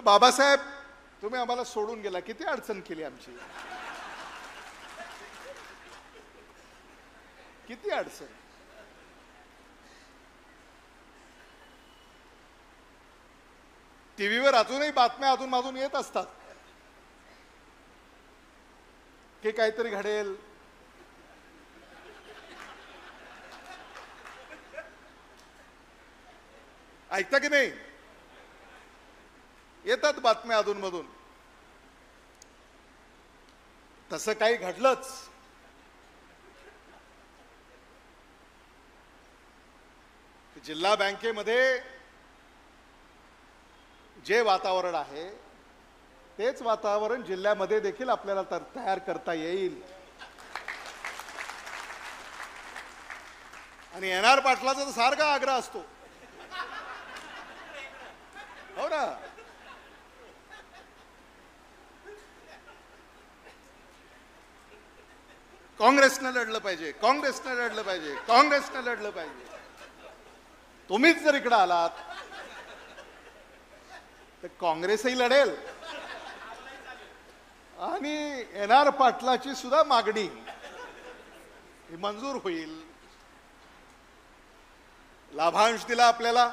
बाबासाहेब तुम्ही आम्हाला सोडून गेला, किती अडचण केली आमची, किती अडचण. टीव्हीवर अजूनही बातम्या अधून मधून येत असतात की काहीतरी घडेल, ऐकता की नाही, येतात बातम्या अधून मधून. तसं काही घडलंच जिल्हा बँकेमध्ये जे वातावरण आहे तेच वातावरण जिल्ह्यामध्ये देखील आपल्याला तयार करता येईल. आणि एन.आर. पाटलाचा तर सारखा आग्रह असतो, हो ना. काँग्रेसनं लढलं पाहिजे, काँग्रेसनं लढलं पाहिजे, काँग्रेसनं लढलं पाहिजे. तुम्हीच जर इकडे आलात तर काँग्रेसही लढेल आणि एन.आर. पाटलाची सुद्धा मागणी ही मंजूर होईल. लाभांश दिला आपल्याला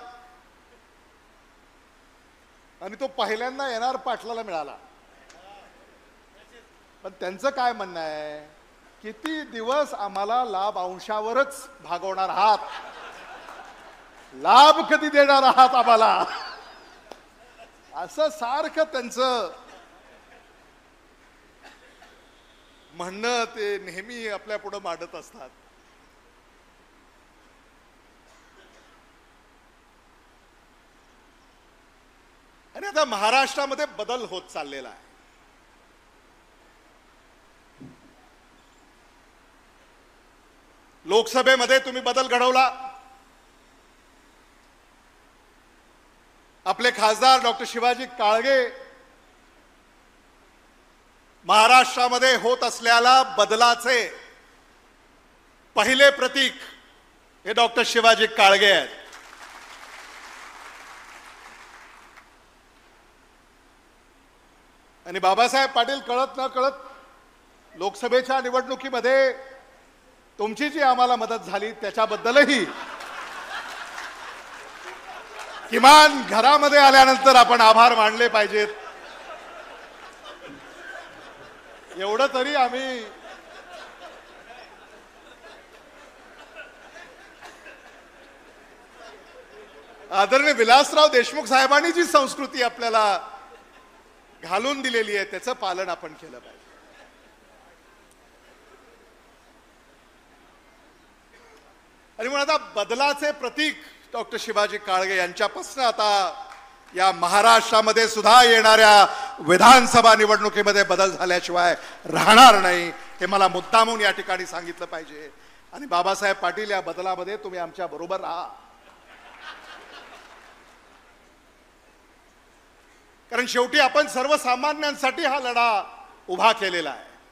आणि तो पहिल्यांदा एन.आर. पाटलाला मिळाला. पण त्यांचं काय म्हणणं आहे, किती दिवस आम्हाला लाभ अंशावरच भागवणार आहात, लाभ कधी देणार आहात आम्हाला, असं सारखं त्यांचं म्हणणं ते नेहमी आपल्या पुढे मांडत असतात. आणि आता महाराष्ट्रामध्ये बदल होत चाललेला आहे. लोकसभेमध्ये तुम्ही बदल घडवला. आपले खासदार डॉक्टर शिवाजी काळगे महाराष्ट्रामध्ये होत असलेल्या बदलाचे पहिले प्रतीक हे डॉक्टर शिवाजी काळगे आहेत. आणि बाबासाहेब पाटील कळत न कळत लोकसभेच्या निवडणुकीमध्ये तुमची जी आम्हाला मदत झाली त्याच्याबद्दलही किमान घरामध्ये आल्यानंतर आपण आभार मानले पाहिजेत. एवढं तरी आम्ही आदरणीय विलासराव देशमुख साहेबांनी जी संस्कृती आपल्याला घालून दिलेली आहे त्याचं पालन आपण केलं पाहिजे. आणि म्हणून आता बदलाचे प्रतीक डॉक्टर शिवाजी काळगे यांच्यापासून आता या महाराष्ट्रामध्ये सुद्धा येणाऱ्या विधानसभा निवडणुकीमध्ये बदल झाल्याशिवाय राहणार नाही, हे मला मुद्दामून या ठिकाणी सांगितलं पाहिजे. आणि बाबासाहेब पाटील या बदलामध्ये तुम्ही आमच्या बरोबर राहा, कारण शेवटी आपण सर्वसामान्यांसाठी हा लढा उभा केलेला आहे.